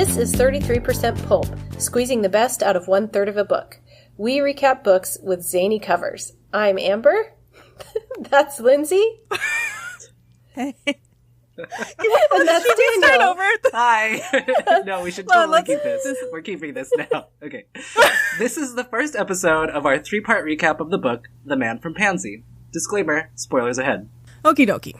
This is 33% Pulp, squeezing the best out of 1/3 of a book. We recap books with zany covers. I'm Amber. That's Linzi. Hey. And that's Daniel. Over. Hi. No, we should totally keep this. We're keeping this now. Okay. This is the first episode of our 3-part recap of the book, The Man from Pansy. Disclaimer, spoilers ahead. Okie dokie.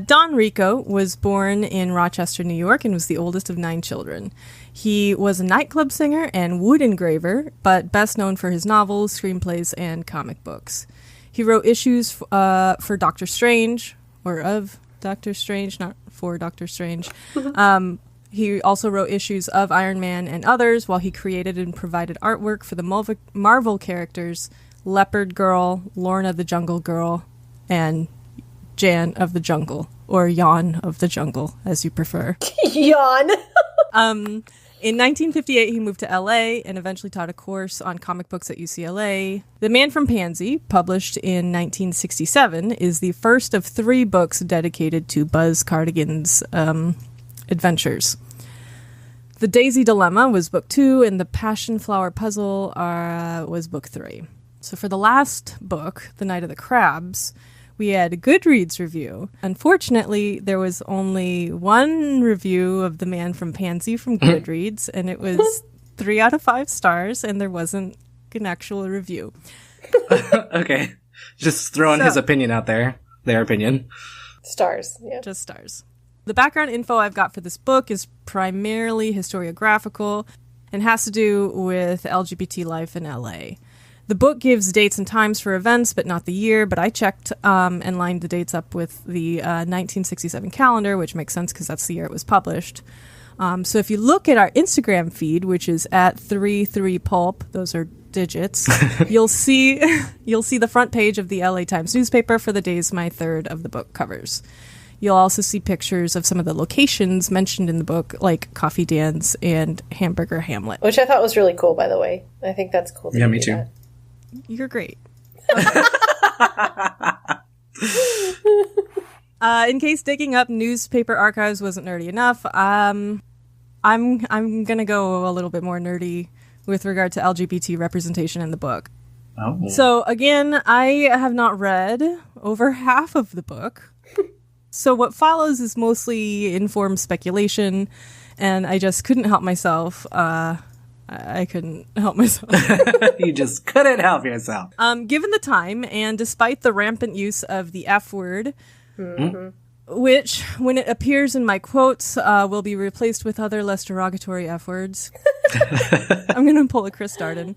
Don Rico was born in Rochester, New York, and was the oldest of 9 children. He was a nightclub singer and wood engraver, but best known for his novels, screenplays, and comic books. He wrote issues for Doctor Strange, or of Doctor Strange, not for Doctor Strange. He also wrote issues of Iron Man and others, while he created and provided artwork for the Marvel characters Leopard Girl, Lorna the Jungle Girl, and Jan of the Jungle, or Jan of the Jungle, as you prefer. Yawn. In 1958, he moved to LA and eventually taught a course on comic books at UCLA. The Man from Pansy, published in 1967, is the first of 3 books dedicated to Buzz Cardigan's adventures. The Daisy Dilemma was book 2, and The Passion Flower Puzzle was book 3. So for the last book, The Night of the Crabs, we had a Goodreads review. Unfortunately, there was only one review of The Man from Pansy from Goodreads, and it was 3 out of 5 stars, and there wasn't an actual review. Okay. Just throwing his opinion out there. Their opinion. Stars, yeah. Just stars. The background info I've got for this book is primarily historiographical and has to do with LGBT life in LA. The book gives dates and times for events, but not the year, but I checked and lined the dates up with the 1967 calendar, which makes sense because that's the year it was published. So if you look at our Instagram feed, which is at 33pulp, those are digits, you'll see the front page of the LA Times newspaper for the days my third of the book covers. You'll also see pictures of some of the locations mentioned in the book, like Coffee Dan's and Hamburger Hamlet. Which I thought was really cool, by the way. I think that's cool. Yeah, me too. That. You're great. In case digging up newspaper archives wasn't nerdy enough, I'm gonna go a little bit more nerdy with regard to LGBT representation in the book. Oh. So again, I have not read over half of the book. So what follows is mostly informed speculation, and I just couldn't help myself. I couldn't help myself. You just couldn't help yourself. Given the time, and despite the rampant use of the F word, which, when it appears in my quotes, will be replaced with other less derogatory F words. I'm going to pull a Chris Darden.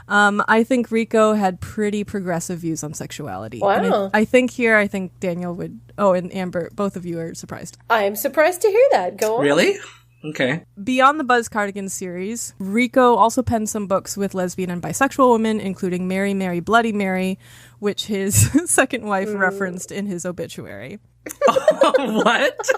I think Rico had pretty progressive views on sexuality. Wow. And I think Daniel would... Oh, and Amber, both of you are surprised. I'm surprised to hear that. Go on. Really? Okay. Beyond the Buzz Cardigan series, Rico also penned some books with lesbian and bisexual women, including Mary, Mary, Bloody Mary, which his second wife referenced in his obituary. What?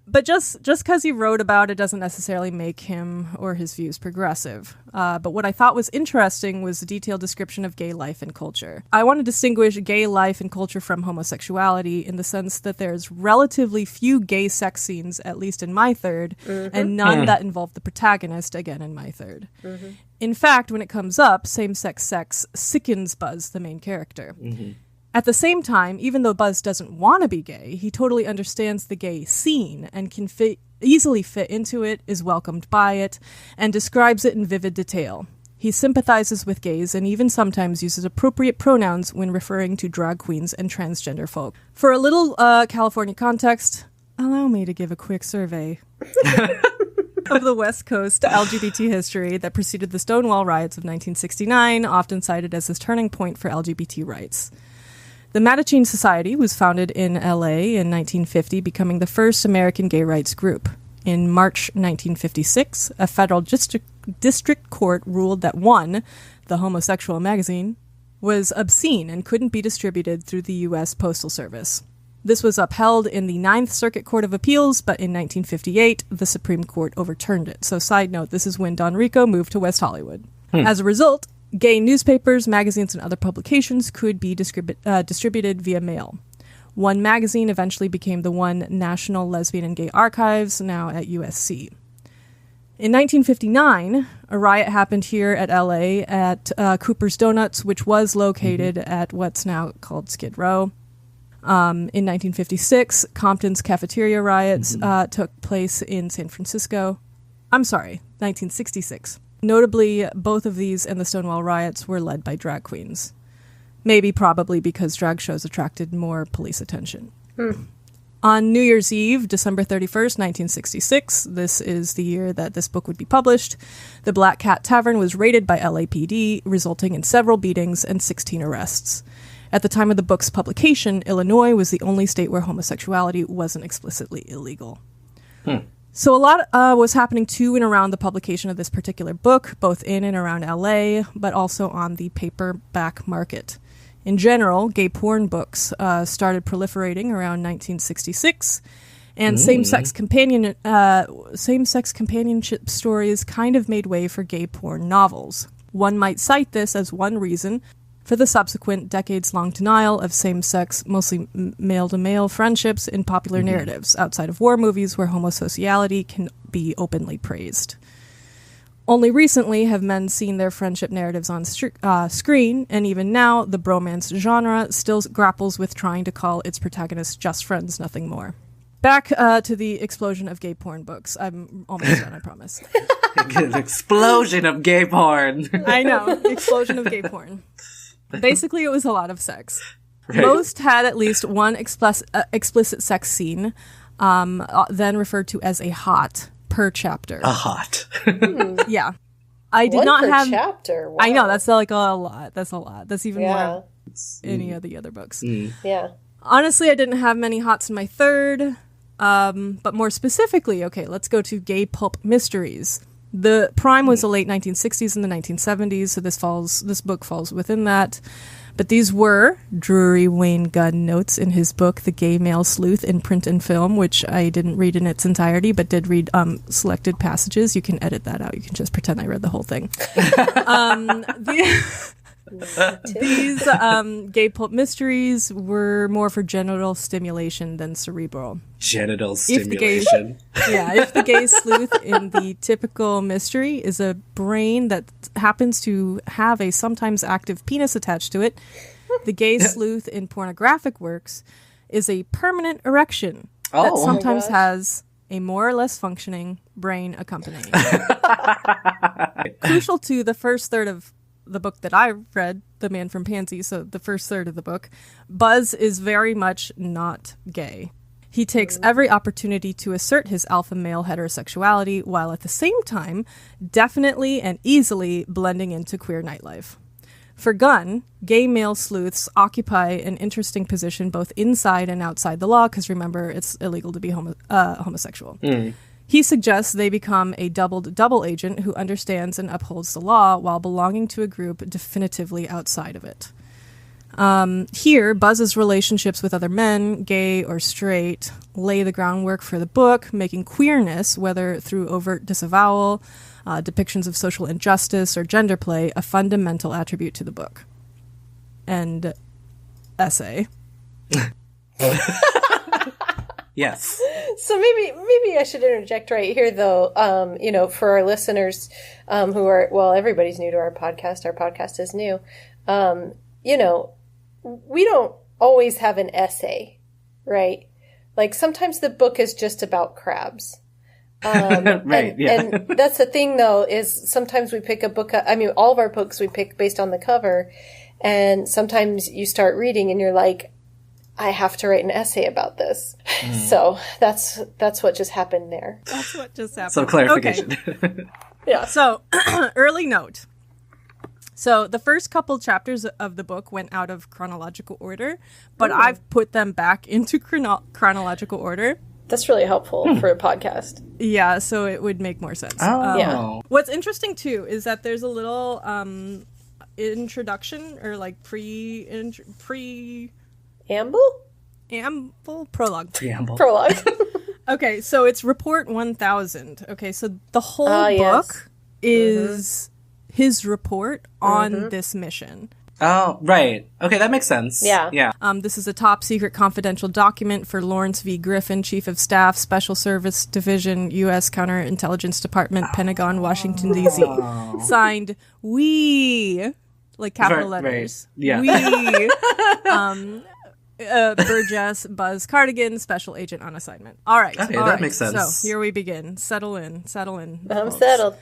But just because he wrote about it doesn't necessarily make him or his views progressive. But what I thought was interesting was the detailed description of gay life and culture. I want to distinguish gay life and culture from homosexuality in the sense that there's relatively few gay sex scenes, at least in my third, and none that involve the protagonist, again in my third. In fact, when it comes up, same-sex sex sickens Buzz, the main character. At the same time, even though Buzz doesn't want to be gay, he totally understands the gay scene and can easily fit into it, is welcomed by it, and describes it in vivid detail. He sympathizes with gays and even sometimes uses appropriate pronouns when referring to drag queens and transgender folk. For a little California context, allow me to give a quick survey of the West Coast LGBT history that preceded the Stonewall riots of 1969, often cited as this turning point for LGBT rights. The Mattachine Society was founded in LA in 1950, becoming the first American gay rights group. In March 1956, a federal district court ruled that one, the homosexual magazine, was obscene and couldn't be distributed through the U.S. Postal Service. This was upheld in the Ninth Circuit Court of Appeals, but in 1958, the Supreme Court overturned it. So side note, this is when Don Rico moved to West Hollywood. As a result, gay newspapers, magazines, and other publications could be distributed via mail. One magazine eventually became the One National Lesbian and Gay Archives, now at USC. In 1959, a riot happened here at LA at Cooper's Donuts, which was located at what's now called Skid Row. In 1956, Compton's cafeteria riots took place in San Francisco. I'm sorry, 1966. Notably, both of these and the Stonewall riots were led by drag queens. Maybe probably because drag shows attracted more police attention. On New Year's Eve, December 31st, 1966, this is the year that this book would be published, the Black Cat Tavern was raided by LAPD, resulting in several beatings and 16 arrests. At the time of the book's publication, Illinois was the only state where homosexuality wasn't explicitly illegal. So a lot was happening to and around the publication of this particular book, both in and around LA, but also on the paperback market. In general, gay porn books started proliferating around 1966, and same-sex companionship stories kind of made way for gay porn novels. One might cite this as one reason for the subsequent decades-long denial of same-sex, mostly male-to-male friendships in popular narratives outside of war movies where homosexuality can be openly praised. Only recently have men seen their friendship narratives on screen, and even now, the bromance genre still grapples with trying to call its protagonists just friends, nothing more. Back to the explosion of gay porn books. I'm almost done, I promise. An explosion of gay porn. I know, explosion of gay porn. Basically, it was a lot of sex. Right. Most had at least one explicit sex scene, then referred to as a hot, per chapter. A hot. Yeah. I did not have chapter. Wow. I know, that's like a lot. That's a lot. That's even more than any of the other books. Yeah. Honestly, I didn't have many hots in my third. But more specifically, okay, let's go to gay pulp mysteries. The prime was the late 1960s and the 1970s, so this book falls within that. But these were Drury Wayne Gunn notes in his book, The Gay Male Sleuth in Print and Film, which I didn't read in its entirety, but did read selected passages. You can edit that out. You can just pretend I read the whole thing. These gay pulp mysteries were more for genital stimulation than cerebral. Genital stimulation. If the gay sleuth in the typical mystery is a brain that happens to have a sometimes active penis attached to it, the gay sleuth in pornographic works is a permanent erection that sometimes has a more or less functioning brain accompanying. Crucial to the first third of the book that I read, The Man from Pansy, so the first third of the book, Buzz is very much not gay. He takes every opportunity to assert his alpha male heterosexuality while at the same time definitely and easily blending into queer nightlife. For Gunn, gay male sleuths occupy an interesting position both inside and outside the law, because remember, it's illegal to be homosexual. He suggests they become a double agent who understands and upholds the law while belonging to a group definitively outside of it. Here, Buzz's relationships with other men, gay or straight, lay the groundwork for the book, making queerness, whether through overt disavowal, depictions of social injustice, or gender play, a fundamental attribute to the book. End essay. Yes. So maybe I should interject right here, though. For our listeners who are, well, everybody's new to our podcast. Our podcast is new. We don't always have an essay, right? Like sometimes the book is just about crabs. Right. And that's the thing, though, is sometimes we pick a book. All of our books we pick based on the cover, and sometimes you start reading and you're like, I have to write an essay about this. So that's what just happened there. That's what just happened. Some clarification. Okay. Yeah. So, early note. So the first couple chapters of the book went out of chronological order, but I've put them back into chronological order. That's really helpful for a podcast. Yeah, so it would make more sense. Yeah. What's interesting, too, is that there's a little introduction or like prologue. Prologue. Okay, so it's Report 1000. Okay, so the whole book is his report on this mission. Oh, right. Okay, that makes sense. Yeah. Yeah. This is a top secret confidential document for Lawrence V. Griffin, Chief of Staff, Special Service Division, U.S. Counterintelligence Department, Pentagon, Washington, D.C. Signed, we, like capital letters. Right. Yeah. We, Burgess, Buzz Cardigan, Special Agent on assignment. All right. Okay, all that right. makes sense. So here we begin. Settle in. I'm folks. settled.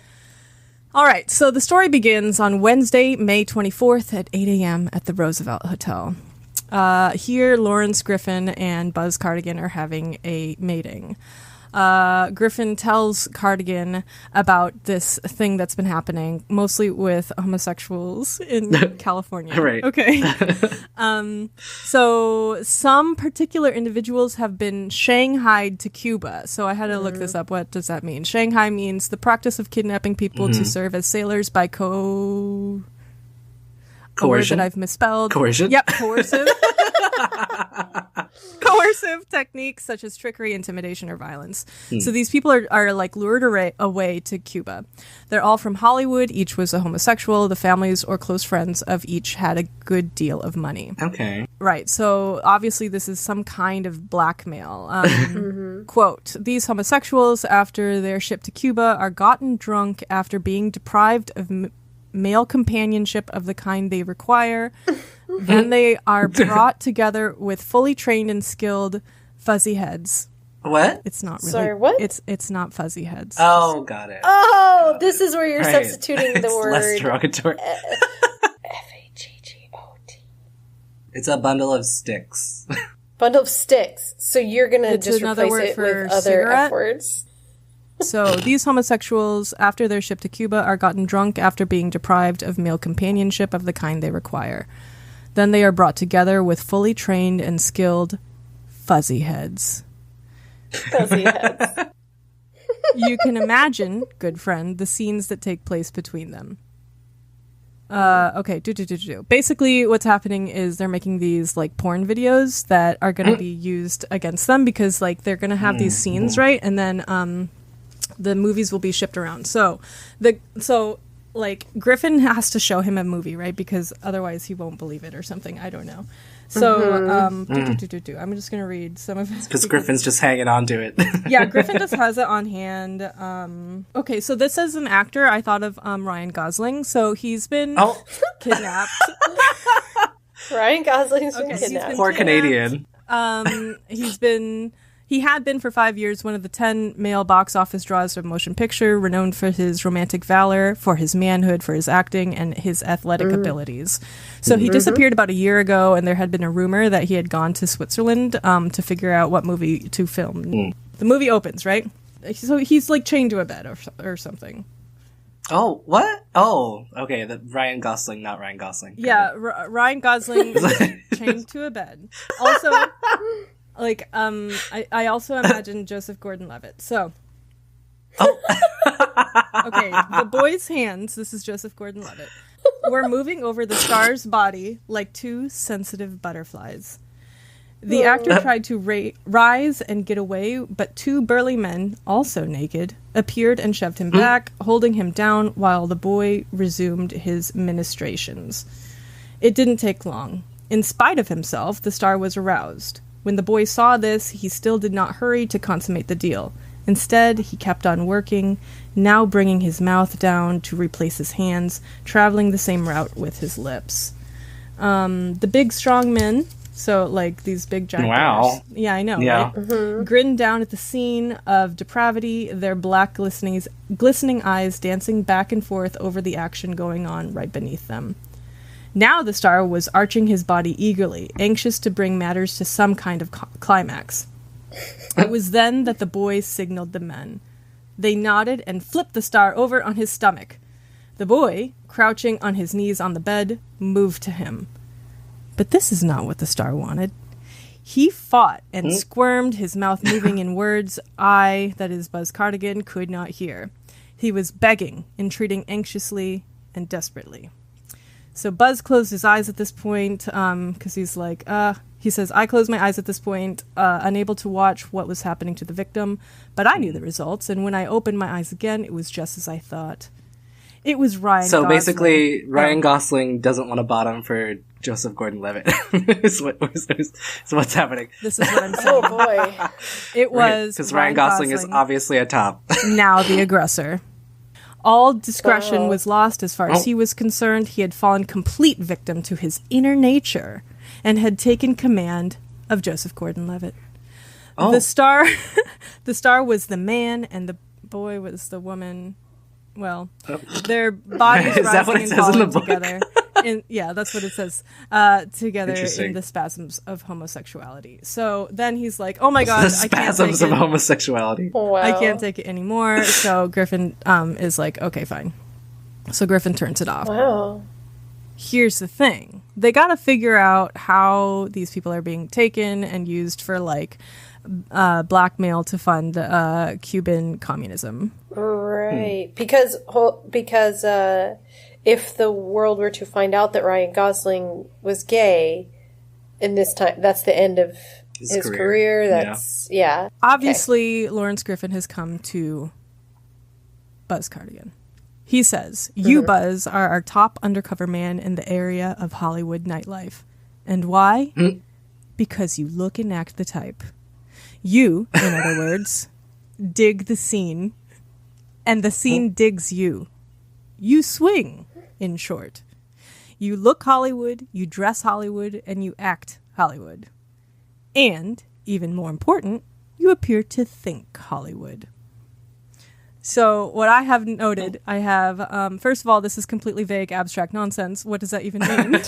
All right, so the story begins on Wednesday, May 24th at 8 a.m. at the Roosevelt Hotel. Here, Lawrence Griffin and Buzz Cardigan are having a mating. Griffin tells Cardigan about this thing that's been happening, mostly with homosexuals in California. Right. Okay. So some particular individuals have been shanghaied to Cuba. So I had to look this up. What does that mean? Shanghai means the practice of kidnapping people to serve as sailors by coercion. A word that I've misspelled. Coercion? Yep, coercive. Coercive techniques such as trickery, intimidation, or violence. So these people are like lured away to Cuba. They're all from Hollywood. Each was a homosexual. The families or close friends of each had a good deal of money. Okay. Right. So obviously this is some kind of blackmail. Quote, these homosexuals, after they're shipped to Cuba, are gotten drunk after being deprived of male companionship of the kind they require. Then they are brought together with fully trained and skilled fuzzy heads. What? It's not really. Sorry, what? It's not fuzzy heads. Oh, got it. Oh, this is where you're Right. substituting the It's word less derogatory. F-A-G-G-O-T. It's a bundle of sticks. Bundle of sticks. So you're going to It's just another replace word it for with other cigarette? F words. So these homosexuals, after they're shipped to Cuba, are gotten drunk after being deprived of male companionship of the kind they require. Then they are brought together with fully trained and skilled fuzzy heads. Fuzzy heads. You can imagine, good friend, the scenes that take place between them. Okay, basically what's happening is they're making these like porn videos that are going to be used against them because like they're going to have these scenes, right? And then the movies will be shipped around. So like Griffin has to show him a movie, right? Because otherwise he won't believe it or something. I don't know. So I'm just going to read some of it. Because Griffin's just hanging on to it. Yeah, Griffin just has it on hand. Okay, so this is an actor. I thought of Ryan Gosling. So he's been kidnapped. Ryan Gosling's been Okay, he's kidnapped. been Poor Canadian. He had been for 5 years one of the 10 male box office draws of motion picture, renowned for his romantic valor, for his manhood, for his acting, and his athletic abilities. So he disappeared about a year ago, and there had been a rumor that he had gone to Switzerland to figure out what movie to film. The movie opens, right? So he's like chained to a bed or something. Oh, what? Oh, okay. The Ryan Gosling, not Ryan Gosling. Yeah, Ryan Gosling is chained to a bed. Also... Like, I also imagine Joseph Gordon-Levitt. So, okay, the boy's hands, this is Joseph Gordon-Levitt, were moving over the star's body like two sensitive butterflies. The actor tried to rise and get away, but two burly men, also naked, appeared and shoved him back, holding him down while the boy resumed his ministrations. It didn't take long. In spite of himself, the star was aroused. When the boy saw this, he still did not hurry to consummate the deal. Instead, he kept on working, now bringing his mouth down to replace his hands, traveling the same route with his lips. The big, strong men, so like these big giant bears. Yeah, I know, Yeah. right? Grinned down at the scene of depravity, their black glistening eyes dancing back and forth over the action going on right beneath them. Now the star was arching his body eagerly, anxious to bring matters to some kind of climax. It was then that the boys signaled the men. They nodded and flipped the star over on his stomach. The boy, crouching on his knees on the bed, moved to him. But this is not what the star wanted. He fought and squirmed, his mouth moving in words I, that is Buzz Cardigan, could not hear. He was begging, entreating anxiously and desperately. So Buzz closed his eyes at this point, because he's like, he says, I closed my eyes at this point, unable to watch what was happening to the victim, but I knew the results, and when I opened my eyes again, it was just as I thought. It was Ryan So Gosling. basically, Ryan Gosling doesn't want a bottom for Joseph Gordon-Levitt. is what's happening. This is what I'm saying. Oh boy. It was because Ryan Gosling is obviously a top. Now the aggressor. All discretion was lost as far as he was concerned. He had fallen complete victim to his inner nature and had taken command of Joseph Gordon-Levitt. Oh. The star was the man and the boy was the woman. Well, their bodies Is that what rising it and says in the falling book? together. Yeah, that's what it says. Together in the spasms of homosexuality. So then he's like, "Oh my god, The I can't spasms take of it. homosexuality. Wow. I can't take it anymore." So Griffin is like, "Okay, fine." So Griffin turns it off. Wow. Here's the thing: they got to figure out how these people are being taken and used for like blackmail to fund Cuban communism. Right. Because if the world were to find out that Ryan Gosling was gay in this time, that's the end of his career. That's, yeah. Obviously, Lawrence Griffin has come to Buzz Cardigan. He says, "You, Buzz, are our top undercover man in the area of Hollywood nightlife. And why? Because you look and act the type. You, in other words, dig the scene, and the scene digs you. You swing, in short. You look Hollywood, you dress Hollywood, and you act Hollywood. And, even more important, you appear to think Hollywood." So what I have noted, I have, first of all, this is completely vague, abstract nonsense. What does that even mean?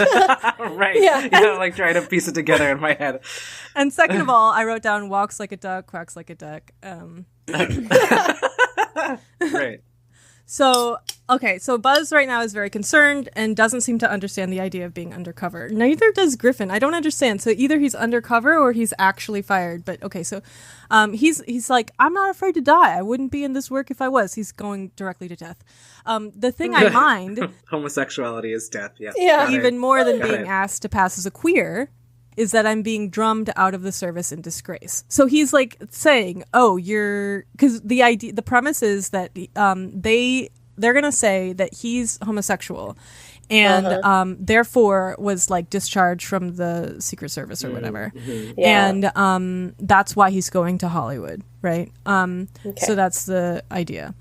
Right. Yeah, like trying to piece it together in my head. And second of all, I wrote down walks like a duck, quacks like a duck. Right. So, okay, so Buzz right now is very concerned and doesn't seem to understand the idea of being undercover. Neither does Griffin. I don't understand. So either he's undercover or he's actually fired. But okay, so he's like, "I'm not afraid to die. I wouldn't be in this work if I was." He's going directly to death. The thing I mind, Homosexuality is death, yeah. Yeah. even more than being asked to pass as a queer, is that I'm being drummed out of the service in disgrace. So he's like saying, "Oh, because the premise is that they're gonna say that he's homosexual, and therefore was like discharged from the Secret Service or whatever, Yeah. and that's why he's going to Hollywood, right? Okay. So that's the idea.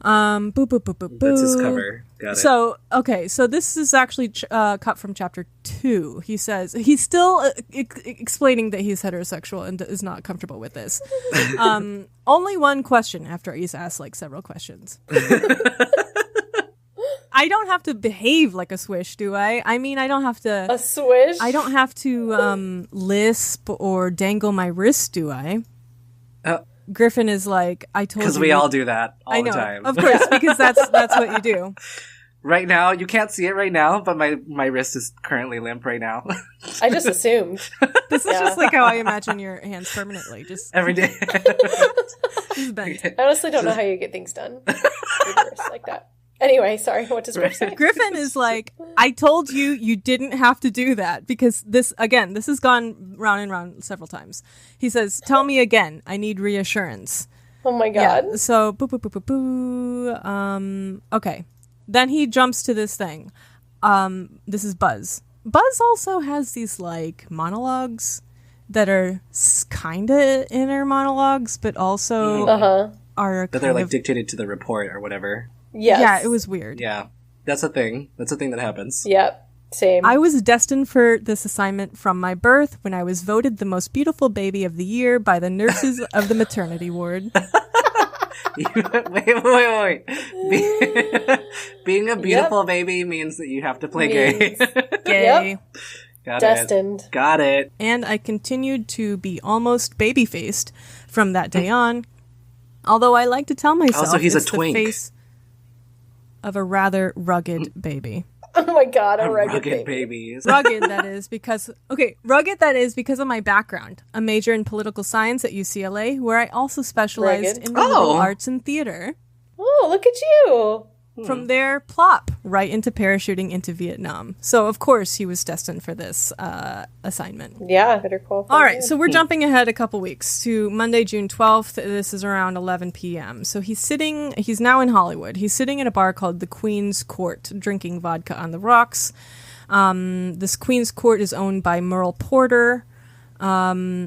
Boop, boop, boop, boop, That's his boop. cover. Got it. So, okay, so this is actually cut from chapter 2. He says he's still explaining that he's heterosexual and is not comfortable with this. Only one question after he's asked like several questions. I don't have to behave like a swish, do I? I mean, I don't have to... A swish? I don't have to lisp or dangle my wrist, do I? Griffin is like, "I told you." Because we all do that all the time. Of course, because that's what you do. Right now, you can't see it right now, but my wrist is currently limp right now. I just assumed. This is just like how I imagine your hands permanently, just Every day. just bent. I honestly don't know how you get things done. Reverse like that. Anyway, sorry. What does Griff say? Griffin is like, "I told you you didn't have to do that," because this has gone round and round several times. He says, "Tell me again. I need reassurance." Oh my god. Yeah, so boo boo boo boo boo. Okay. Then he jumps to this thing. This is Buzz. Buzz also has these like monologues that are kind of inner monologues, but also are But they're like dictated to the report or whatever. Yes. Yeah, it was weird. Yeah. That's a thing. That's a thing that happens. Yep. Same. "I was destined for this assignment from my birth when I was voted the most beautiful baby of the year by the nurses of the maternity ward." Wait. Being a beautiful baby means that you have to play gay. Gay. Yep. Got Destined. it. Got it. And I continued to be almost baby-faced from that day on. Although I like to tell myself Also, he's a it's twink. the face of a rather rugged baby. Oh my god, a rugged Rugged baby. babies. Rugged, that is because of my background. A major in political science at UCLA, where I also specialized Rugged. in the liberal arts and theater. Oh, look at you. From there, plop, right into parachuting into Vietnam. So, of course, he was destined for this assignment. Yeah, better qualify. All right, so we're jumping ahead a couple weeks to Monday, June 12th. This is around 11 p.m. So he's now in Hollywood. He's sitting at a bar called the Queen's Court, drinking vodka on the rocks. This Queen's Court is owned by Merle Porter.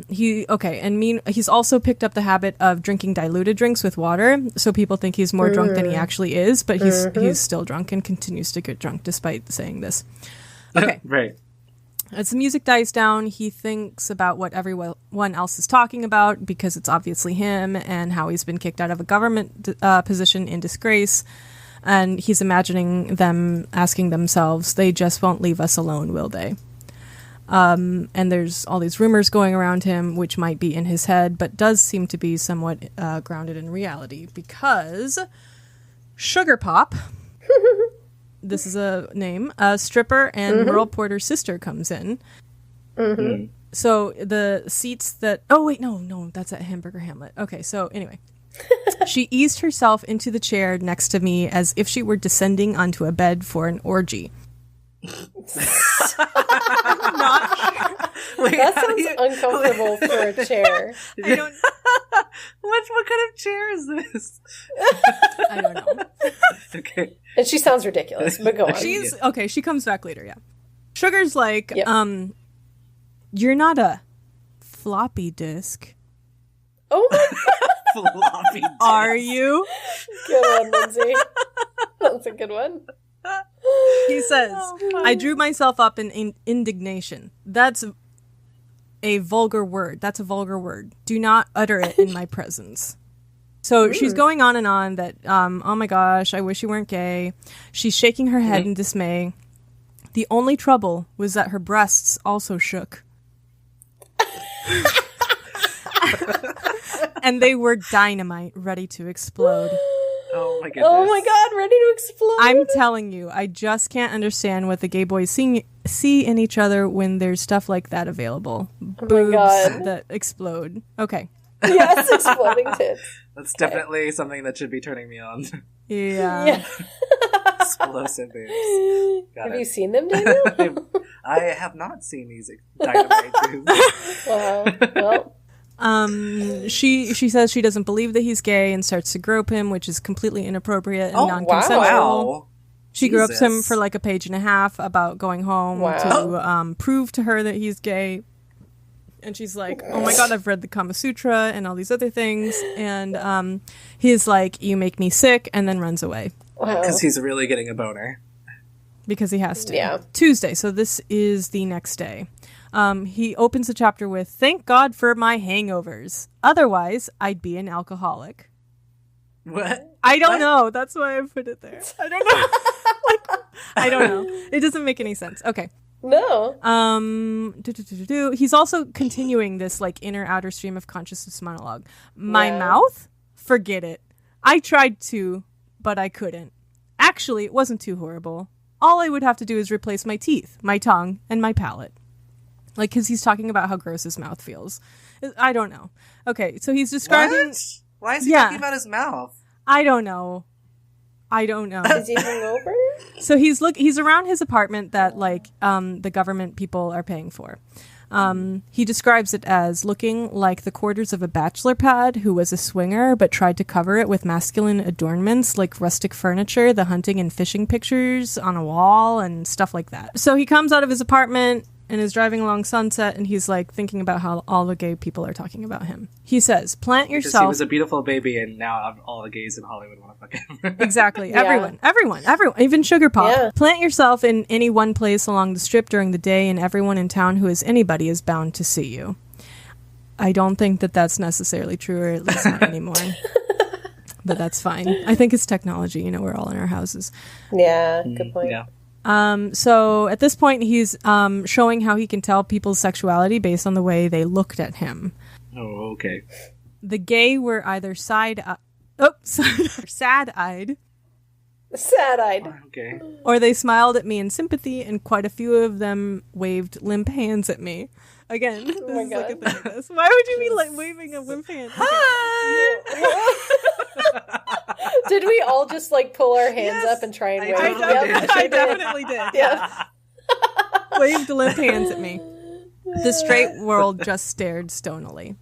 He's also picked up the habit of drinking diluted drinks with water, so people think he's more drunk than he actually is, but he's still drunk and continues to get drunk despite saying this. Okay. Right. As the music dies down, he thinks about what everyone else is talking about, because it's obviously him, and how he's been kicked out of a government position in disgrace, and he's imagining them asking themselves, they just won't leave us alone, will they? And there's all these rumors going around him, which might be in his head, but does seem to be somewhat grounded in reality, because Sugar Pop, this is a name, a stripper and Merle Porter's sister comes in. Mm-hmm. So the seats that... Oh, wait, no, that's at Hamburger Hamlet. Okay, so anyway. She eased herself into the chair next to me as if she were descending onto a bed for an orgy. Not sure. Wait, that sounds uncomfortable for a chair. I don't. What kind of chair is this? I don't know. Okay. And she sounds ridiculous, but go on. She's okay. She comes back later. Yeah. Sugar's like, you're not a floppy disk. Oh my god. Floppy disk. Are you? Good one, Linzi. That's a good one. He says, I drew myself up in indignation. That's a vulgar word. That's a vulgar word. Do not utter it in my presence. So she's going on and on that, oh my gosh, I wish you weren't gay. She's shaking her head in dismay. The only trouble was that her breasts also shook. And they were dynamite, ready to explode. Oh my goodness. Oh my god, ready to explode. I'm telling you, I just can't understand what the gay boys see in each other when there's stuff like that available. Oh Boobs my god. that explode. Okay. Yes, exploding tits. That's definitely something that should be turning me on. Yeah. Explosive boobs. Have you seen them, Daniel? I have not seen these dynamite boobs. Wow. Well... She says she doesn't believe that he's gay and starts to grope him, which is completely inappropriate and non-consensual. Wow. She gropes him for like a page and a half about going home to prove to her that he's gay. And she's like, oh my god, I've read the Kama Sutra and all these other things. And he's like, you make me sick, and then runs away. Because he's really getting a boner. Because he has to. Yeah. Tuesday, so this is the next day. He opens the chapter with, thank God for my hangovers. Otherwise, I'd be an alcoholic. What? I don't know. That's why I put it there. I don't know. I don't know. It doesn't make any sense. Okay. No. He's also continuing this like inner outer stream of consciousness monologue. My mouth? Forget it. I tried to, but I couldn't. Actually, it wasn't too horrible. All I would have to do is replace my teeth, my tongue, and my palate. Like, because he's talking about how gross his mouth feels. I don't know. Okay, so he's describing... What? Why is he talking about his mouth? I don't know. Is he hungover? So he's around his apartment that, like, the government people are paying for. He describes it as looking like the quarters of a bachelor pad who was a swinger but tried to cover it with masculine adornments like rustic furniture, the hunting and fishing pictures on a wall, and stuff like that. So he comes out of his apartment and is driving along Sunset, and he's like thinking about how all the gay people are talking about him. He says, plant yourself... He was a beautiful baby, and now all the gays in Hollywood want to fuck him. Exactly. Yeah. Everyone. Even Sugar Pop. Yeah. Plant yourself in any one place along the strip during the day, and everyone in town who is anybody is bound to see you. I don't think that that's necessarily true, or at least not anymore. But that's fine. I think it's technology. You know, we're all in our houses. Yeah, good point. Yeah. So at this point, he's showing how he can tell people's sexuality based on the way they looked at him. Oh, okay. The gay were either sad-eyed. Sad-eyed. Okay. Or they smiled at me in sympathy, and quite a few of them waved limp hands at me. Again, this is like a thing of this. Why would you be like waving a limp hand? Okay. Hi! Did we all just like pull our hands up and try and wave? I definitely did. Yeah. Waved limp hands at me. The straight world just stared stonily.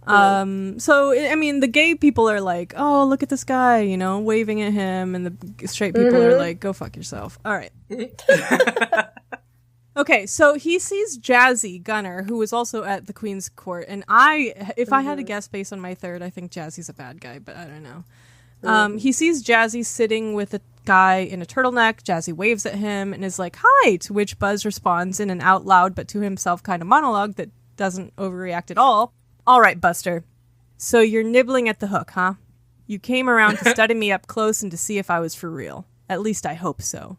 So, I mean, the gay people are like, oh, look at this guy, you know, waving at him. And the straight people are like, go fuck yourself. All right. Okay, so he sees Jazzy Gunner, who was also at the Queen's court. And if I had to guess based on my third, I think Jazzy's a bad guy, but I don't know. He sees Jazzy sitting with a guy in a turtleneck. Jazzy waves at him and is like, hi, to which Buzz responds in an out loud but to himself kind of monologue that doesn't overreact at all. All right, Buster. So you're nibbling at the hook, huh? You came around to study me up close and to see if I was for real. At least I hope so.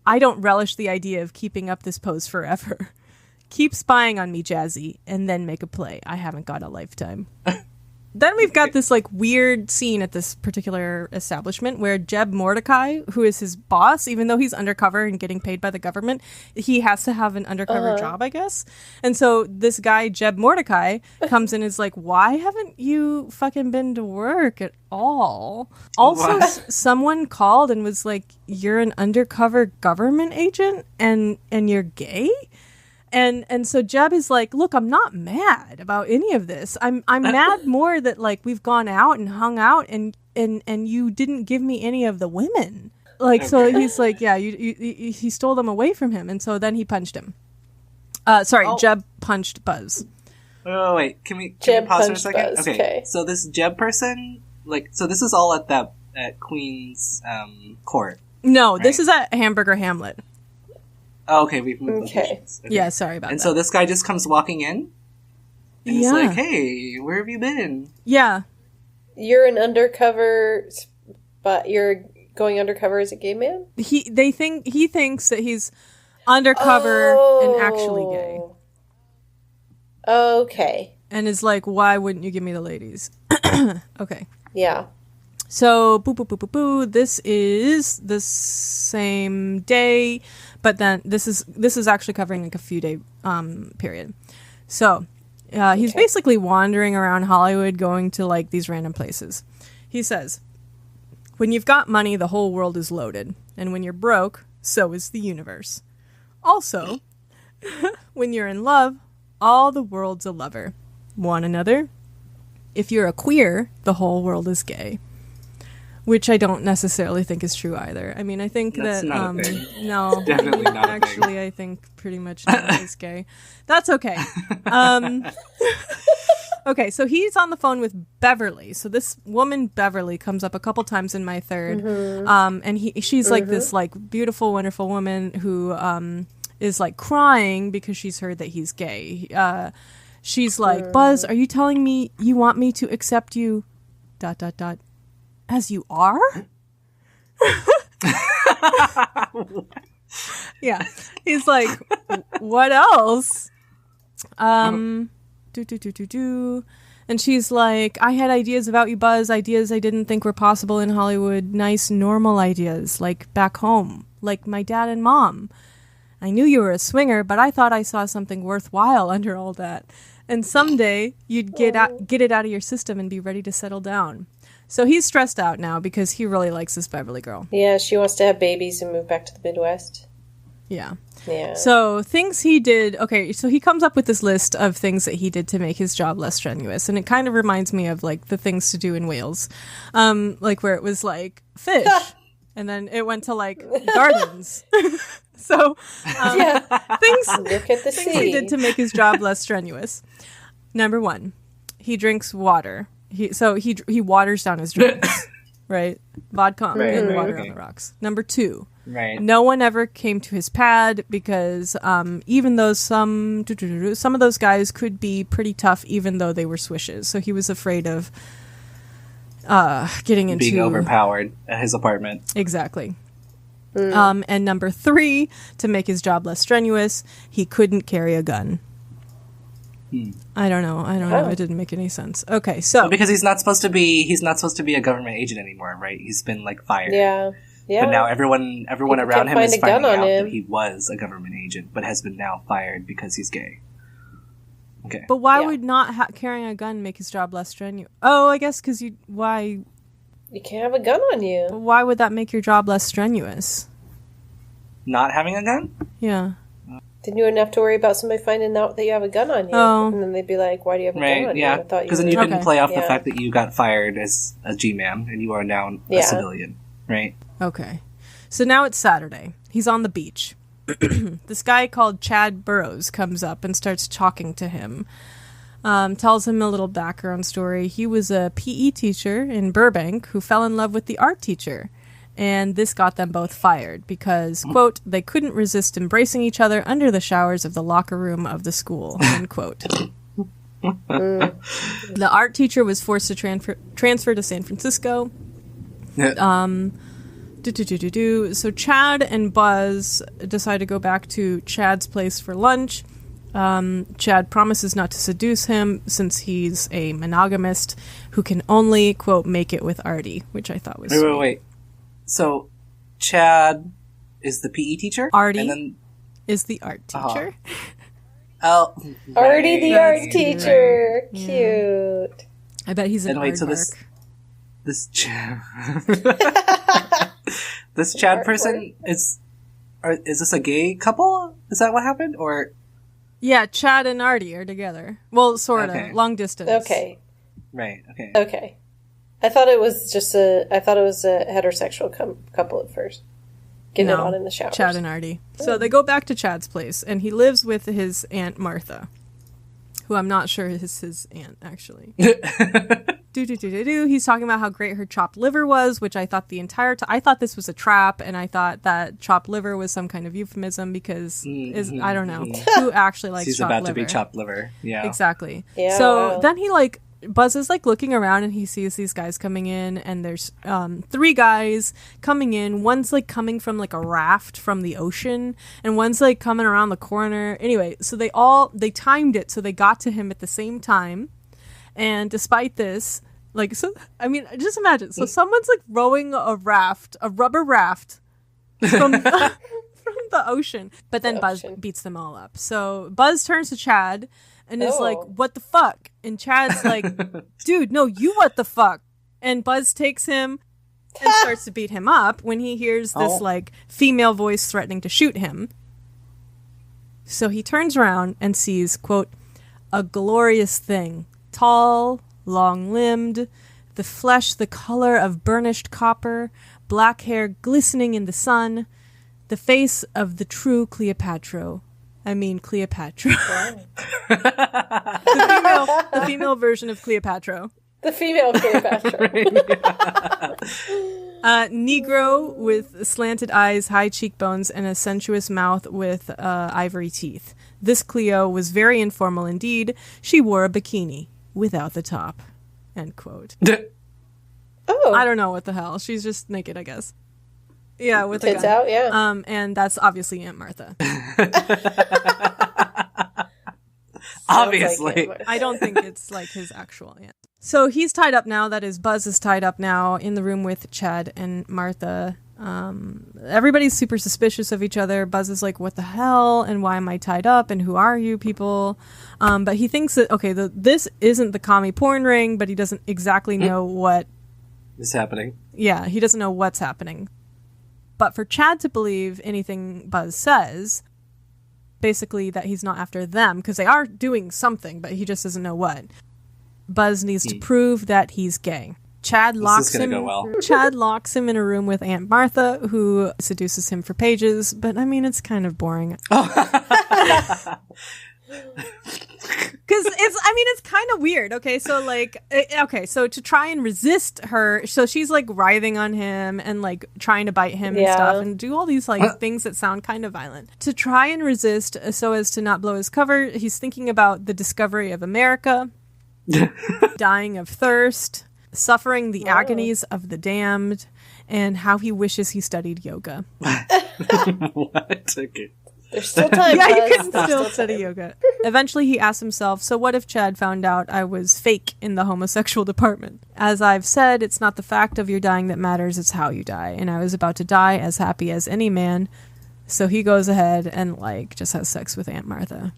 I don't relish the idea of keeping up this pose forever. Keep spying on me, Jazzy, and then make a play. I haven't got a lifetime. Then we've got this like weird scene at this particular establishment where Jeb Mordecai, who is his boss, even though he's undercover and getting paid by the government, he has to have an undercover job, I guess. And so this guy, Jeb Mordecai, comes in and is like, why haven't you fucking been to work at all? Also, someone called and was like, you're an undercover government agent and you're gay? And so Jeb is like, look, I'm not mad about any of this. I'm mad more that like we've gone out and hung out and you didn't give me any of the women. Like, okay. So he's like, yeah, he stole them away from him. And so then he punched him. Jeb punched Buzz. Oh, wait, can we pause for a second? Buzz. Okay. So this Jeb person, so this is all at Queen's court. No, right? This is at Hamburger Hamlet. Oh, okay, we've moved locations. Okay. Yeah, sorry about that. And so this guy just comes walking in? And he's like, hey, where have you been? Yeah. You're an undercover, but you're going undercover as a gay man? He thinks that he's undercover and actually gay. Okay. And is like, why wouldn't you give me the ladies? Okay. Yeah. So, this is the same day, but then this is actually covering like a few day period. So, he's basically wandering around Hollywood going to like these random places. He says, when you've got money, the whole world is loaded. And when you're broke, so is the universe. Also, when you're in love, all the world's a lover. Want another? If you're a queer, the whole world is gay. Which I don't necessarily think is true either. I mean, I think that's that not a thing. No, definitely not. Actually, I think pretty much everyone is gay. That's okay. Okay, so he's on the phone with Beverly. So this woman Beverly comes up a couple times in my third, and she's like this like beautiful, wonderful woman who is like crying because she's heard that he's gay. She's like, Buzz, are you telling me you want me to accept you? ... As you are? Yeah. He's like, what else? And she's like, I had ideas about you, Buzz, ideas I didn't think were possible in Hollywood. Nice, normal ideas, like back home, like my dad and mom. I knew you were a swinger, but I thought I saw something worthwhile under all that. And someday you'd get it out of your system and be ready to settle down. So he's stressed out now because he really likes this Beverly girl. Yeah, she wants to have babies and move back to the Midwest. Yeah. Yeah. So things he did, so he comes up with this list of things that he did to make his job less strenuous. And it kind of reminds me of like the things to do in Wales. Like where it was like fish. And then it went to like gardens. So things Look at the things sea. he did to make his job less strenuous. Number 1, he drinks water. He waters down his drinks, right? Vodka and water on the rocks. Number 2, no one ever came to his pad because even though some of those guys could be pretty tough, even though they were swishes, so he was afraid of getting into being overpowered at his apartment. Exactly. And number 3, to make his job less strenuous, he couldn't carry a gun. I don't know. It didn't make any sense. Okay, so because he's not supposed to be a government agent anymore, right? He's been like fired. Yeah. But now everyone around him is finding out that he was a government agent, but has been now fired because he's gay. Okay. But why would not carrying a gun make his job less strenuous? Oh, I guess because why? You can't have a gun on you. Why would that make your job less strenuous? Not having a gun? Yeah. Then you wouldn't have to worry about somebody finding out that you have a gun on you. Oh. And then they'd be like, why do you have a gun on you? Yeah, because then you didn't play off the Yeah. fact that you got fired as a G-man and you are now a civilian, right? Okay. So now it's Saturday. He's on the beach. This guy called Chad Burrows comes up and starts talking to him. Tells him a little background story. He was a PE teacher in Burbank who fell in love with the art teacher. And this got them both fired because, quote, they couldn't resist embracing each other under the showers of the locker room of the school, end quote. The art teacher was forced to transfer to San Francisco. So Chad and Buzz decide to go back to Chad's place for lunch. Chad promises not to seduce him since he's a monogamist who can only, quote, make it with Artie, which I thought was sweet. Wait. So, Chad is the PE teacher? Artie is the art teacher. Oh, Artie the art That's teacher. cute. Cute. I bet he's an aardvark. This this Chad person is this a gay couple? Is that what happened? Or Yeah, Chad and Artie are together. Well, sort of. Okay. Long distance. Okay. right? Okay. Okay. I thought it was a heterosexual couple at first. Getting it on in the showers. Chad and Artie. So they go back to Chad's place, and he lives with his Aunt Martha, who I'm not sure is his aunt, actually. He's talking about how great her chopped liver was, which I thought the entire time... I thought this was a trap, and I thought that chopped liver was some kind of euphemism because, I don't know, who actually likes She's chopped about liver? to be chopped liver. Yeah. Exactly. Yeah, So wow. then he, Buzz is looking around and he sees these guys coming in, and there's 3 guys coming in. One's coming from a raft from the ocean, and one's coming around the corner. Anyway, so they timed it so they got to him at the same time. And despite this, just imagine. So someone's rowing a rubber raft from the ocean, but then Buzz beats them all up. So Buzz turns to Chad and is like, what the fuck? And Chad's like, dude, no, you what the fuck? And Buzz takes him and starts to beat him up when he hears this female voice threatening to shoot him. So he turns around and sees, quote, a glorious thing, tall, long-limbed, the flesh the color of burnished copper, black hair glistening in the sun, the face of the true Cleopatra. The female version of Cleopatra. The female Cleopatra. Negro with slanted eyes, high cheekbones, and a sensuous mouth with ivory teeth. This Cleo was very informal indeed. She wore a bikini without the top. End quote. Oh. I don't know what the hell. She's just naked, I guess. Yeah, with Tits a gun. out, yeah. And that's obviously Aunt Martha. Obviously. I don't think it's his actual aunt. So he's tied up now. That is, Buzz is tied up now in the room with Chad and Martha. Everybody's super suspicious of each other. Buzz is like, what the hell? And why am I tied up? And who are you people? But he thinks that, okay, this isn't the commie porn ring, but he doesn't exactly know what is happening. Yeah, he doesn't know what's happening. But for Chad to believe anything Buzz says, basically that he's not after them, because they are doing something, but he just doesn't know what. Buzz needs to prove that he's gay. Chad locks him in a room with Aunt Martha, who seduces him for pages, but I mean, it's kind of boring. Because it's kind of weird. Okay, so so to try and resist her, so she's writhing on him and trying to bite him and stuff, and do all these things that sound kind of violent. To try and resist so as to not blow his cover, he's thinking about the discovery of America, dying of thirst, suffering the agonies of the damned, and how he wishes he studied yoga. What? Okay. There's still time. Yeah, you can still study yoga. Eventually, he asks himself, so what if Chad found out I was fake in the homosexual department? As I've said, it's not the fact of your dying that matters, it's how you die. And I was about to die as happy as any man. So he goes ahead and, just has sex with Aunt Martha.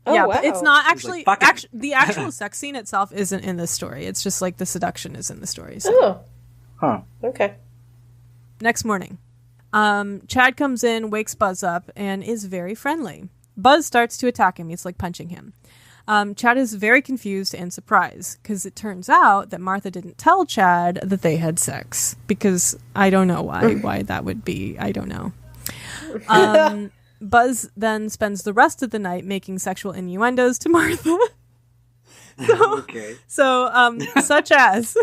Oh, yeah, wow. but it's not actually, like, "Fuck it." the actual sex scene itself isn't in this story. It's just like the seduction is in the story. So. Oh. Huh. Okay. Next morning, Chad comes in, wakes Buzz up, and is very friendly. Buzz starts to attack him. He's like punching him. Chad is very confused and surprised because it turns out that Martha didn't tell Chad that they had sex, because I don't know why that would be. I don't know. Buzz then spends the rest of the night making sexual innuendos to Martha. Such as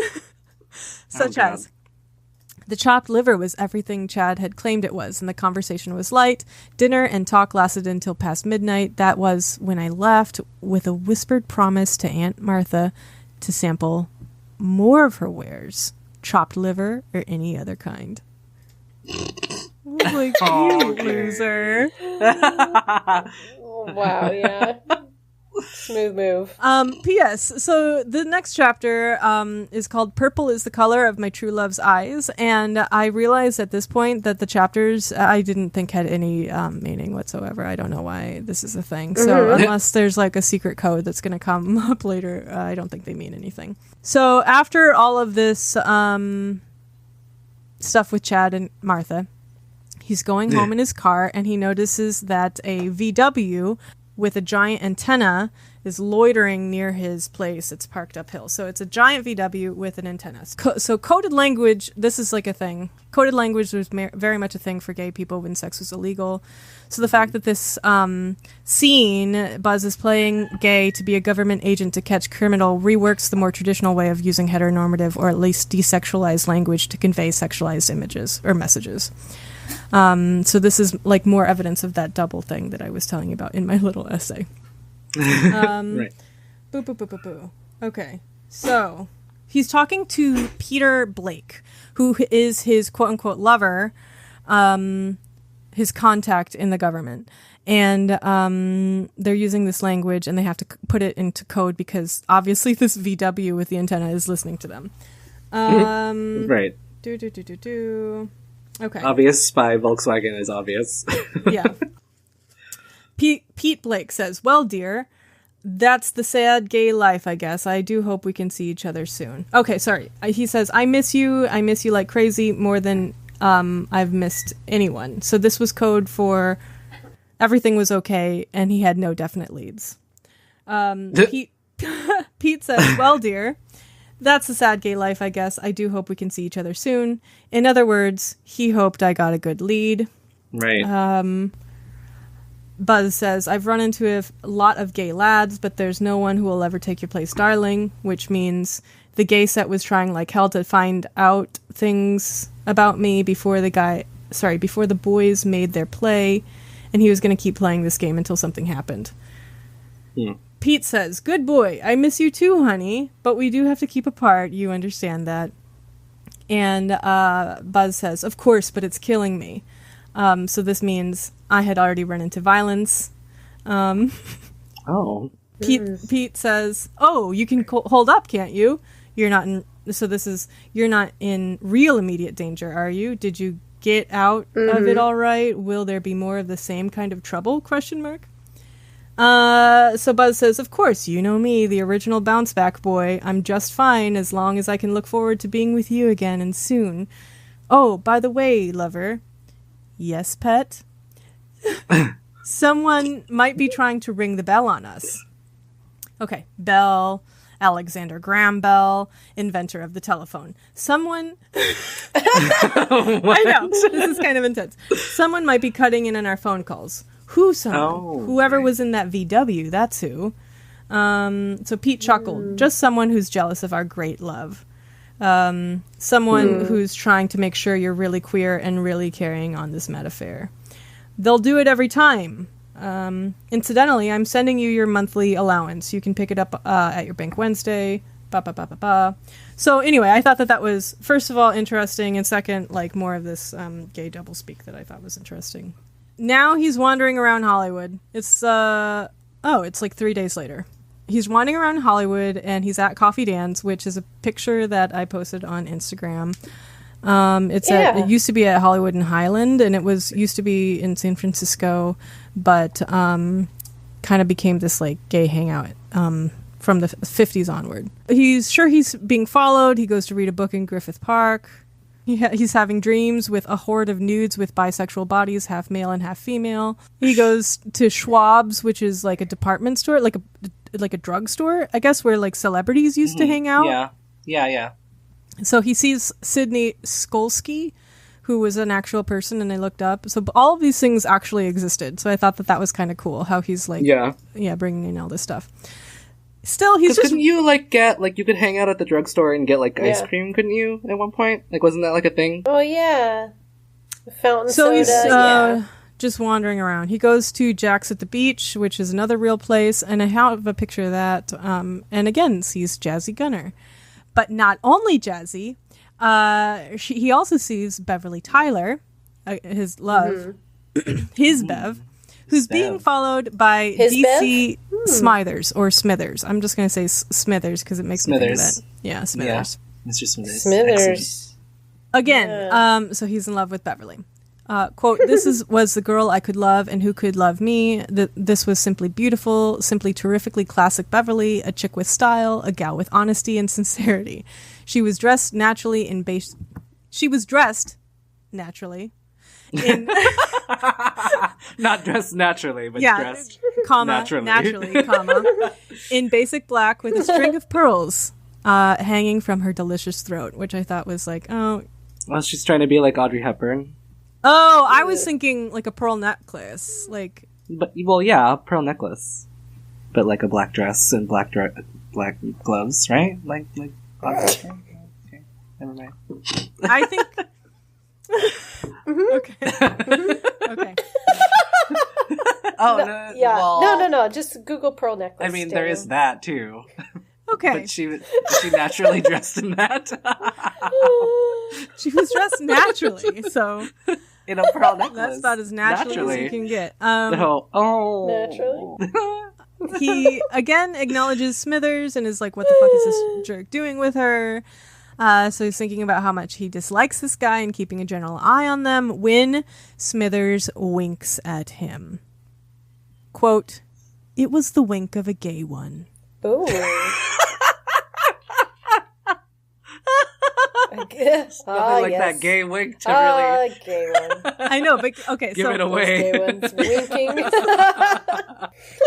the chopped liver was everything Chad had claimed it was, and the conversation was light. Dinner and talk lasted until past midnight. That was when I left with a whispered promise to Aunt Martha to sample more of her wares, chopped liver or any other kind. Like, you loser. Oh, wow, yeah. Smooth move. P.S. So the next chapter is called Purple is the Color of My True Love's Eyes, and I realized at this point that the chapters I didn't think had any meaning whatsoever. I don't know why this is a thing. So unless there's like a secret code that's going to come up later, I don't think they mean anything. So after all of this stuff with Chad and Martha, he's going home in his car, and he notices that a VW with a giant antenna is loitering near his place. It's parked uphill. So it's a giant VW with an antenna. So coded language, this is like a thing. Coded language was very much a thing for gay people when sex was illegal. So the fact that this scene, Buzz is playing gay to be a government agent to catch criminal, reworks the more traditional way of using heteronormative or at least desexualized language to convey sexualized images or messages. So this is like more evidence of that double thing that I was telling you about in my little essay. Right. Boo, boo, boo, boo, boo. Okay. So he's talking to Peter Blake, who is his quote unquote lover, his contact in the government. And they're using this language, and they have to put it into code because obviously this VW with the antenna is listening to them. Right. Okay. Obvious by Volkswagen is obvious. Yeah. Pete Blake says, "Well, dear, that's the sad gay life, I guess. I do hope we can see each other soon." Okay, sorry. He says, I miss you like crazy, more than I've missed anyone. So this was code for everything was okay, and he had no definite leads. Pete says, "Well, dear, that's the sad gay life, I guess. I do hope we can see each other soon." In other words, he hoped I got a good lead. Right. Buzz says, "I've run into a lot of gay lads, but there's no one who will ever take your place, darling," which means the gay set was trying like hell to find out things about me before the boys made their play, and he was going to keep playing this game until something happened. Yeah. Pete says, "Good boy, I miss you too, honey, but we do have to keep apart. You understand that." And Buzz says, "Of course, but it's killing me." So this means I had already run into violence. Oh. Pete says, "Oh, you can hold up, can't you? You're not in real immediate danger, are you? Did you get out of it all right? Will there be more of the same kind of trouble? ? So Buzz says, "Of course, you know me, the original bounce back boy. I'm just fine as long as I can look forward to being with you again and soon. Oh, by the way, lover." "Yes, pet?" "Someone might be trying to ring the bell on us." Okay, Bell, Alexander Graham Bell, inventor of the telephone. Someone... I know, this is kind of intense. "Someone might be cutting in on our phone calls." Who someone? Oh, Whoever was in that VW, that's who. So Pete chuckled. "Just someone who's jealous of our great love. Someone who's trying to make sure you're really queer and really carrying on this mad affair. They'll do it every time. Incidentally, I'm sending you your monthly allowance. You can pick it up at your bank Wednesday. Ba, ba, ba, ba, ba." So anyway, I thought that was, first of all, interesting, and second, like more of this gay doublespeak that I thought was interesting. Now he's wandering around Hollywood. It's like 3 days later. He's wandering around Hollywood, and he's at Coffee Dan's, which is a picture that I posted on Instagram. It used to be at Hollywood and Highland, and it used to be in San Francisco, but kind kind of became this like gay hangout from the 50s onward. He's sure he's being followed. He goes to read a book in Griffith Park. He's having dreams with a horde of nudes with bisexual bodies, half male and half female. He goes to Schwab's, which is like a department store, like a drugstore, I guess, where like celebrities used to hang out. Yeah. So he sees Sidney Skolsky, who was an actual person, and I looked up. So all of these things actually existed. So I thought that was kind of cool, how he's like, bringing in all this stuff. Still, he's just... Couldn't you, like, get, like, you could hang out at the drugstore and get, like, ice cream, couldn't you, at one point? Like, wasn't that, like, a thing? Oh, yeah. Fountain so soda, he's just wandering around. He goes to Jack's at the Beach, which is another real place, and I have a picture of that, and again, sees Jazzy Gunner. But not only Jazzy, he also sees Beverly Tyler, his love, his Bev, who's being followed by DC Smithers, or Smithers. I'm just going to say Smithers because it makes me think of that. Yeah, Smithers. Yeah. Mr. Smithers. Smithers. Again, so he's in love with Beverly. Quote, "This was the girl I could love and who could love me. This was simply beautiful, simply terrifically classic Beverly, a chick with style, a gal with honesty and sincerity. She was dressed naturally in base... She was dressed naturally in... Not dressed naturally, but dressed naturally, in basic black with a string of pearls hanging from her delicious throat," which I thought was like, oh... Well, she's trying to be like Audrey Hepburn. Oh, I was thinking like a pearl necklace, like... But, well, yeah, a pearl necklace. But like a black dress and black gloves, right? Like okay, never mind. I think... Okay. Oh, no, yeah. Well, no. Just Google pearl necklace. I mean, there is that, too. Okay. But she naturally dressed in that. She was dressed naturally, so... In a pearl necklace. That's about as naturally as you can get. Naturally? He, again, acknowledges Smithers and is like, what the fuck is this jerk doing with her? So he's thinking about how much he dislikes this guy and keeping a general eye on them when Smithers winks at him. Quote, "It was the wink of a gay one." Ooh. I guess. Like yes. that gay wink to really... gay one. I know, but okay. Give it away. Gay ones winking.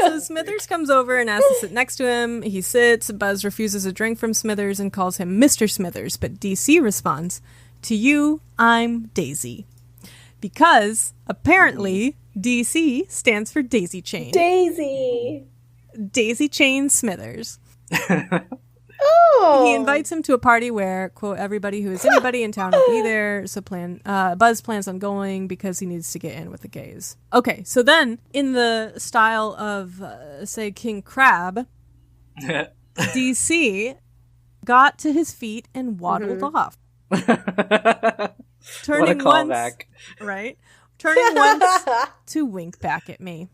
So Smithers comes over and asks to sit next to him. He sits. Buzz refuses a drink from Smithers and calls him Mr. Smithers, but DC responds, "To you, I'm Daisy." Because, apparently, DC stands for Daisy Chain. Daisy Chain Smithers. Oh. He invites him to a party where, quote, "everybody who is anybody in town will be there." So Buzz plans on going because he needs to get in with the gays. Okay, so then, in the style of, say, King Crab, DC got to his feet and waddled off. Turning what a callback. Right? Turning once to wink back at me.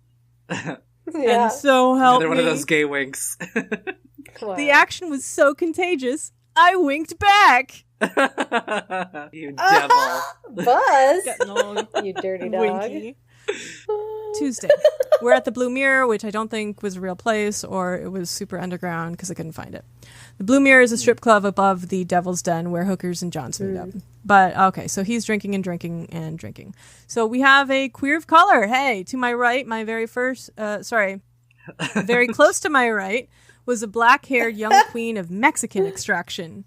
Yeah. And so help Another one me. of those gay winks. The action was so contagious, I winked back. You devil. Buzz. Getting all You dirty dog. winky. Tuesday. We're at the Blue Mirror, which I don't think was a real place, or it was super underground because I couldn't find it. The Blue Mirror is a strip club above the Devil's Den where hookers and johns meet up. But, okay, so he's drinking and drinking and drinking. So we have a queer of color. Hey, to my right, my very first, very close to my right, was a black-haired young queen of Mexican extraction.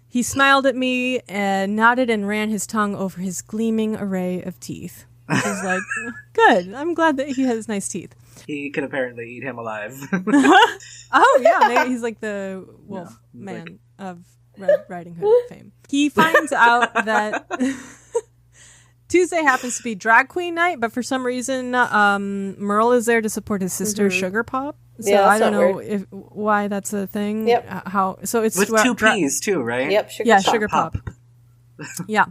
He smiled at me and nodded and ran his tongue over his gleaming array of teeth. Which is like, good. I'm glad that he has nice teeth. He could apparently eat him alive. Oh, yeah. Maybe he's like the wolf man of Red Riding Hood fame. He finds out that Tuesday happens to be drag queen night, but for some reason, Merle is there to support his sister, Sugar Pop. So yeah, I don't know why that's a thing. Yep. So it's with two P's too, right? Yep. Sugar Pop. Yeah.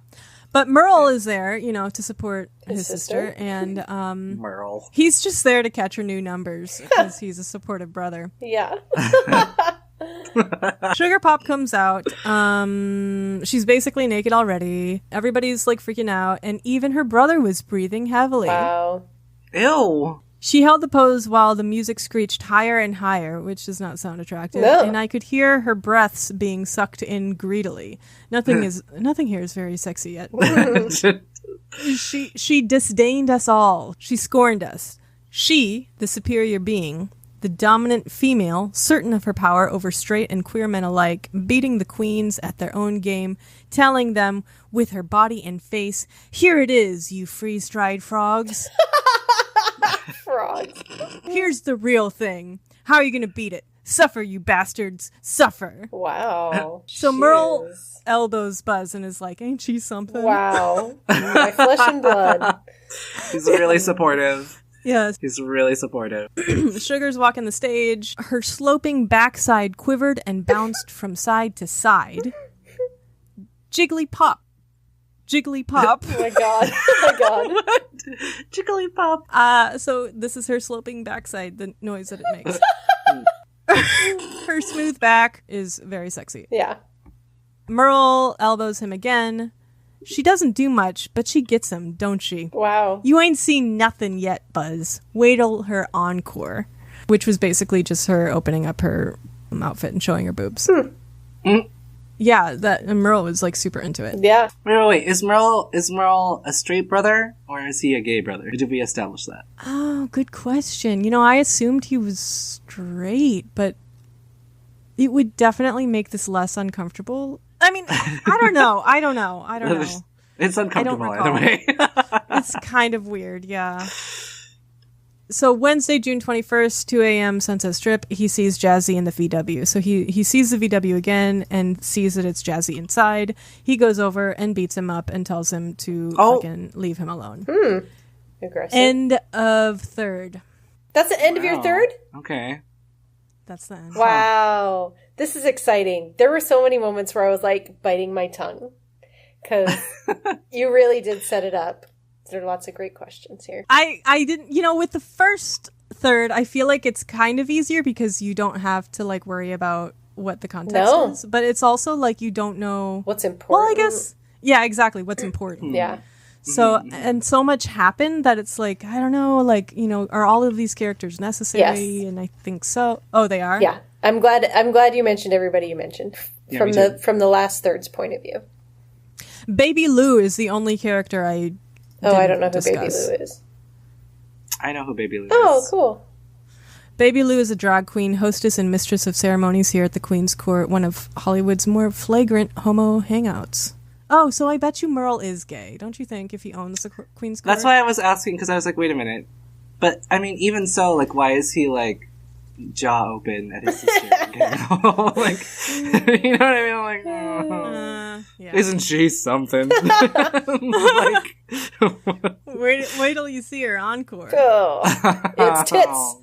But Merle is there, to support his sister. And Merle. He's just there to catch her new numbers because he's a supportive brother. Yeah. Sugar Pop comes out. She's basically naked already. Everybody's like freaking out. And even her brother was breathing heavily. Wow. Ew. She held the pose while the music screeched higher and higher, which does not sound attractive, No. and I could hear her breaths being sucked in greedily. Nothing here is very sexy yet. She disdained us all. She scorned us. She, the superior being, the dominant female, certain of her power over straight and queer men alike, beating the queens at their own game, telling them, with her body and face, "Here it is, you freeze-dried frogs." Frogs. Here's the real thing. How are you going to beat it? Suffer, you bastards. Suffer. Wow. So Merle elbows Buzz and is like, ain't she something? Wow. My flesh and blood. He's really supportive. Yes. He's really supportive. Sugar's walking the stage. Her sloping backside quivered and bounced from side to side. Jiggly pop. Jiggly pop. Oh my god. Oh my god. Jiggly pop. So this is her sloping backside, the noise that it makes. Her smooth back is very sexy. Yeah. Merle elbows him again. She doesn't do much, but she gets him, don't she? Wow. You ain't seen nothing yet, Buzz. Wait till her encore. Which was basically just her opening up her outfit and showing her boobs. Yeah, that Merle was like super into it. Yeah. Wait. Is Merle a straight brother or is he a gay brother? Did we establish that? Oh, good question. You know, I assumed he was straight, but it would definitely make this less uncomfortable. I mean, I don't know. It's uncomfortable either way. It's kind of weird, yeah. So Wednesday, June 21st, 2 a.m., Sunset Strip, he sees Jazzy in the VW. So he sees the VW again and sees that it's Jazzy inside. He goes over and beats him up and tells him to fucking leave him alone. Aggressive. End of third. That's the end of your third? Okay. That's the end. Wow. This is exciting. There were so many moments where I was like biting my tongue because you really did set it up. There are lots of great questions here. I didn't, with the first third, I feel like it's kind of easier because you don't have to like worry about what the context is. But it's also like you don't know what's important. Well, I guess, yeah, exactly. What's important. Yeah. So, and so much happened that it's like, I don't know, like, are all of these characters necessary? Yes. And I think so. Oh, they are? Yeah. I'm glad you mentioned everybody you mentioned from the last third's point of view. Baby Lou is the only character I don't know who discuss. Baby Lou is. I know who Baby Lou is. Oh, cool. Baby Lou is a drag queen, hostess and mistress of ceremonies here at the Queen's Court, one of Hollywood's more flagrant homo hangouts. Oh, so I bet you Merle is gay, don't you think, if he owns the Queen's Court? That's why I was asking, because I was like, wait a minute. But, I mean, even so, like, why is he, like, jaw open at his sister? Like, you know what I mean? Like, yeah. Isn't she something? Like, wait till you see her encore. Oh, it's tits.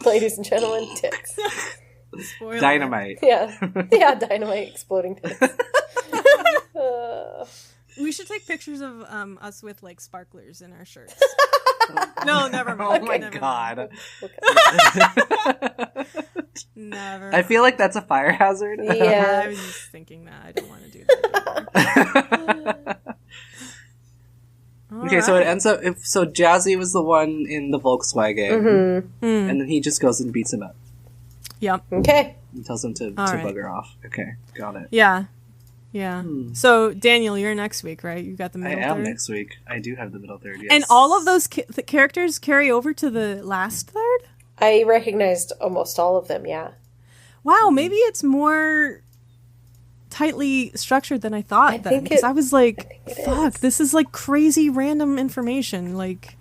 Ladies and gentlemen, tits. Spoiler. Dynamite. Yeah, dynamite exploding tits. We should take pictures of us with like sparklers in our shirts. No, never mind. Oh my god. Never. I feel like that's a fire hazard. Yeah. I was just thinking that. I don't want to do that anymore. Okay, so it ends up. So Jazzy was the one in the Volkswagen, and then he just goes and beats him up. Yep. Okay. And tells him to right. bugger off. Okay, got it. Yeah. So Daniel, you're next week, right? You got the middle I am third? next week. I do have the middle third. Yes. And all of those the characters carry over to the last third? I recognized almost all of them, yeah. Wow, maybe it's more tightly structured than I thought then. Because I was like, fuck, this is like crazy random information. Like,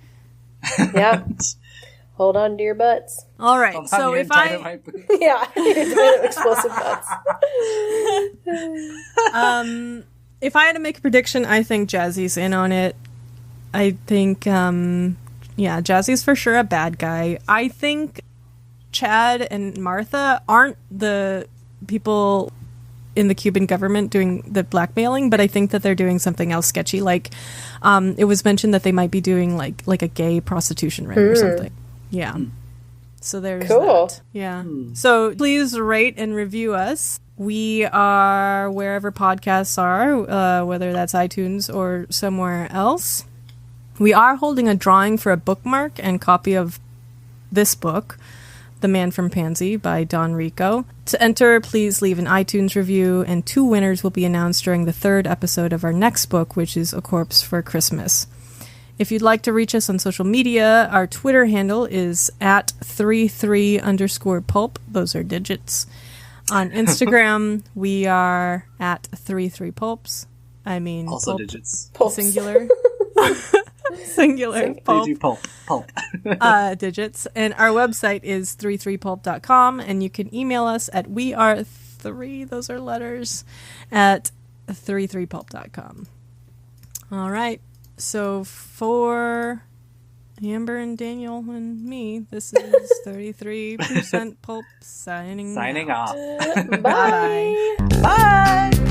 yeah. Hold on to your butts. All right, so if I... Yeah, explosive butts. If I had to make a prediction, I think Jazzy's in on it. I think, Jazzy's for sure a bad guy. I think Chad and Martha aren't the people in the Cuban government doing the blackmailing, but I think that they're doing something else sketchy. Like, it was mentioned that they might be doing like a gay prostitution ring or something. Yeah. So there's that. Yeah. So please rate and review us. We are wherever podcasts are, whether that's iTunes or somewhere else. We are holding a drawing for a bookmark and copy of this book, The Man from Pansy by Don Rico. To enter, please leave an iTunes review, and 2 winners will be announced during the 3rd episode of our next book, which is A Corpse for Christmas. If you'd like to reach us on social media, our Twitter handle is at 33_pulp. Those are digits. On Instagram, we are at 33pulps. I mean, also pulp, digits. Pulps. Singular. Singular. Pulp. They do pulp. Digits. And our website is 33pulp.com, and you can email us at weare3, those are letters, at 33pulp.com. All right. So for Amber and Daniel and me, this is 33% Pulp signing off. Bye. Bye.